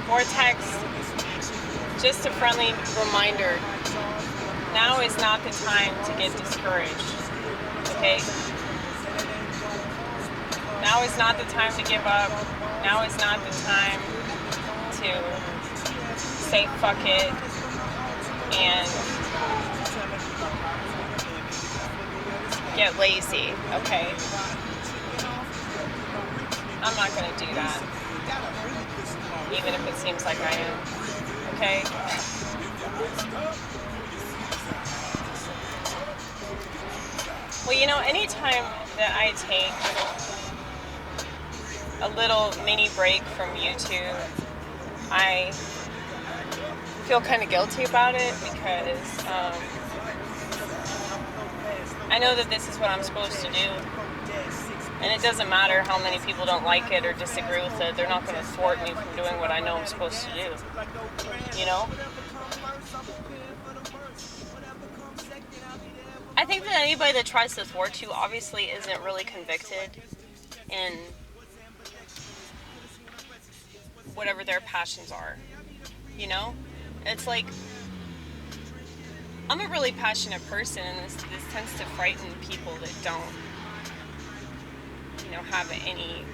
Vortex, just a friendly reminder. Now is not the time to get discouraged, okay? Now is not the time to give up. Now is not the time to say fuck it and get lazy, okay? I'm not gonna do that, even if it seems like I am, okay? Well, you know, anytime that I take a little mini break from YouTube, I feel kind of guilty about it because I know that this is what I'm supposed to do, and it doesn't matter how many people don't like it or disagree with it. They're not going to thwart me from doing what I know I'm supposed to do, you know? I think that anybody that tries to thwart you obviously isn't really convicted in whatever their passions are, you know? It's like, I'm a really passionate person, and this tends to frighten people that don't, you know, have any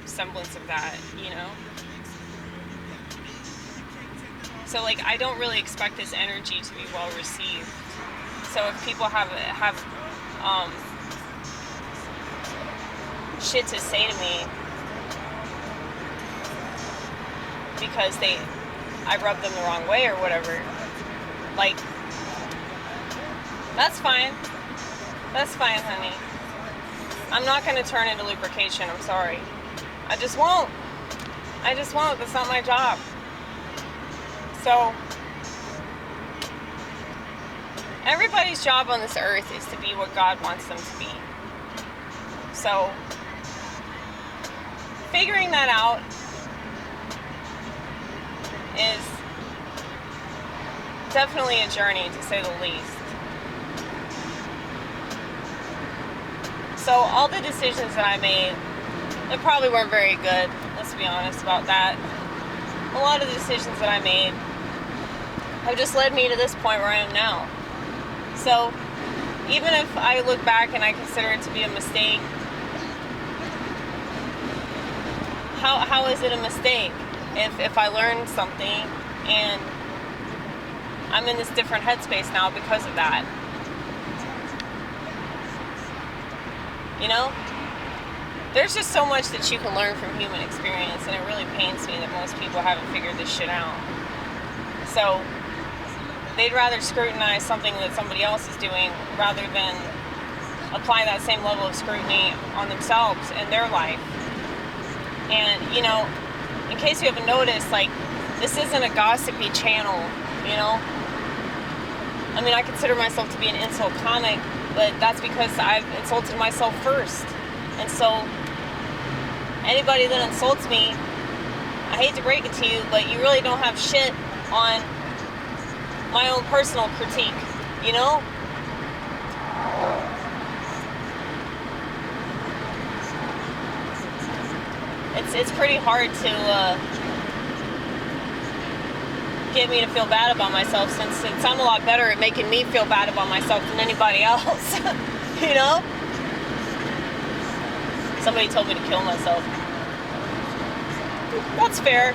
semblance of that, you know? So, like, I don't really expect this energy to be well received. So if people have shit to say to me because I rubbed them the wrong way or whatever, like, that's fine. That's fine, honey. I'm not going to turn into lubrication. I'm sorry. I just won't. That's not my job. So, everybody's job on this earth is to be what God wants them to be. So, figuring that out is definitely a journey, to say the least. So, all the decisions that I made, they probably weren't very good. Let's be honest about that. A lot of the decisions that I made have just led me to this point where I am now. So, even if I look back and I consider it to be a mistake, how is it a mistake? If I learned something and I'm in this different headspace now because of that. You know? There's just so much that you can learn from human experience, and it really pains me that most people haven't figured this shit out. So, they'd rather scrutinize something that somebody else is doing rather than apply that same level of scrutiny on themselves and their life. And, you know, in case you haven't noticed, like, this isn't a gossipy channel, you know? I mean, I consider myself to be an insult comic, but that's because I've insulted myself first. And so, anybody that insults me, I hate to break it to you, but you really don't have shit on my own personal critique, you know? It's pretty hard to get me to feel bad about myself, since I'm a lot better at making me feel bad about myself than anybody else, you know? Somebody told me to kill myself. That's fair.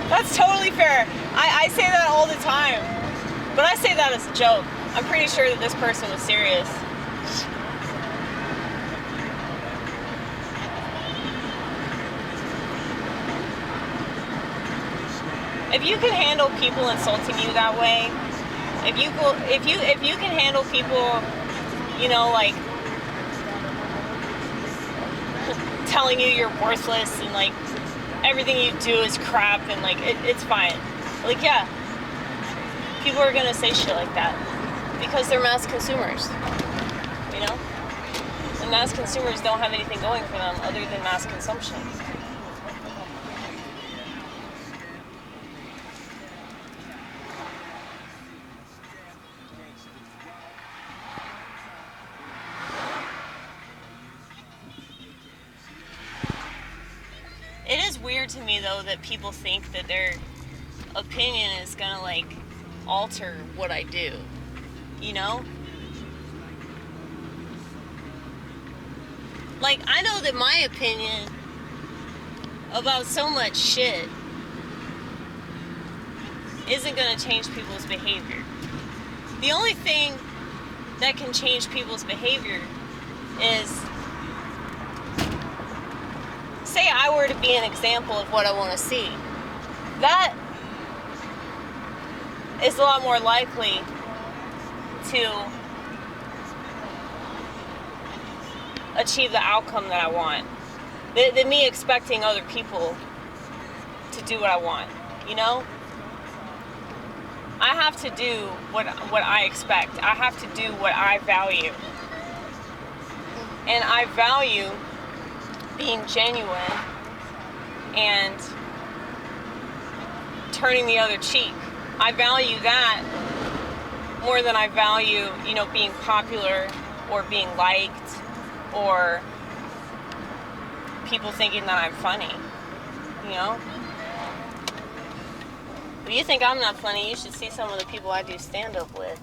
That's totally fair. I say that all the time. But I say that as a joke. I'm pretty sure that this person was serious. If you can handle people insulting you that way, if you can handle people, you know, like, telling you you're worthless and, like, everything you do is crap and, like, it's fine. Like, yeah, people are gonna say shit like that because they're mass consumers, you know? And mass consumers don't have anything going for them other than mass consumption. It is weird to me, though, that people think that their opinion is gonna, like, alter what I do, you know? Like, I know that my opinion about so much shit isn't gonna change people's behavior. The only thing that can change people's behavior is, say I were to be an example of what I want to see. That is a lot more likely to achieve the outcome that I want than me expecting other people to do what I want, you know? I have to do what I expect. I have to do what I value. And I value being genuine and turning the other cheek. I value that more than I value, you know, being popular or being liked or people thinking that I'm funny, you know? If you think I'm not funny, you should see some of the people I do stand-up with.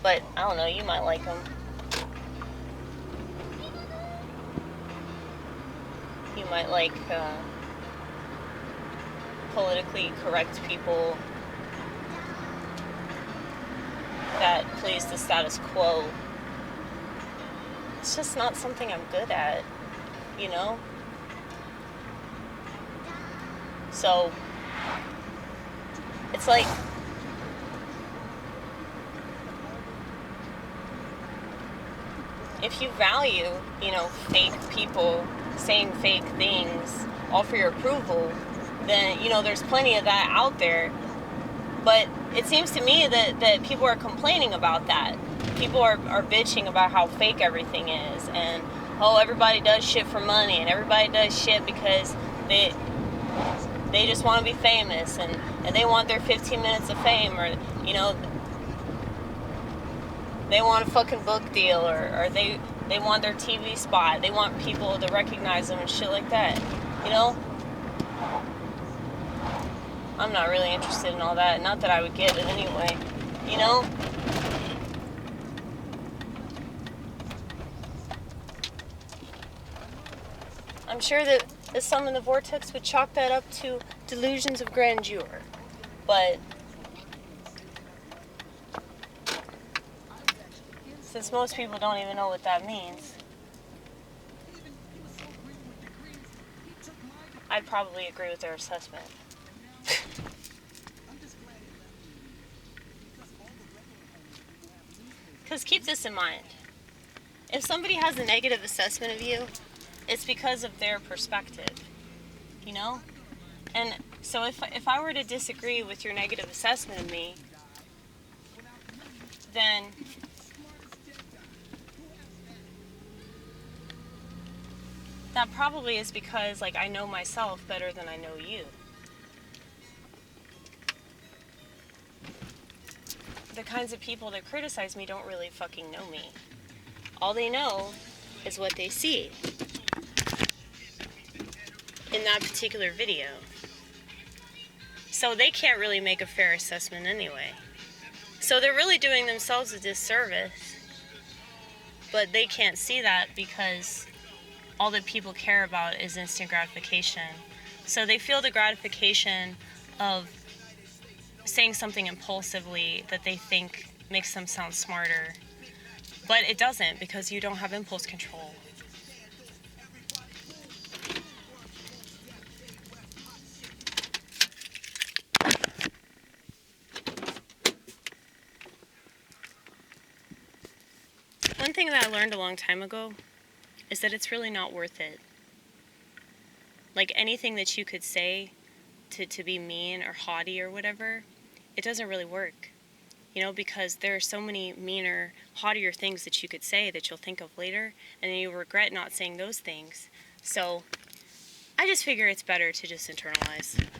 But, I don't know, you might like them. You might like politically correct people that please the status quo. It's just not something I'm good at, you know? So, it's like, if you value, you know, fake people saying fake things, all for your approval, then, you know, there's plenty of that out there. But it seems to me that people are complaining about that. People are bitching about how fake everything is, and, oh, everybody does shit for money, and everybody does shit because they just want to be famous, and they want their 15 minutes of fame, or, you know, they want a fucking book deal, or they want their TV spot, they want people to recognize them and shit like that, you know? I'm not really interested in all that, not that I would get it anyway, you know? I'm sure that some in the vortex would chalk that up to delusions of grandeur, but since most people don't even know what that means, I'd probably agree with their assessment. Because keep this in mind. If somebody has a negative assessment of you, it's because of their perspective, you know? And so if I were to disagree with your negative assessment of me, then that probably is because, like, I know myself better than I know you. The kinds of people that criticize me don't really fucking know me. All they know is what they see in that particular video. So they can't really make a fair assessment anyway. So they're really doing themselves a disservice, but they can't see that because all that people care about is instant gratification. So they feel the gratification of saying something impulsively that they think makes them sound smarter. But it doesn't, because you don't have impulse control. One thing that I learned a long time ago is that it's really not worth it. Like, anything that you could say to be mean or haughty or whatever, it doesn't really work. You know, because there are so many meaner, haughtier things that you could say that you'll think of later, and then you'll regret not saying those things. So I just figure it's better to just internalize.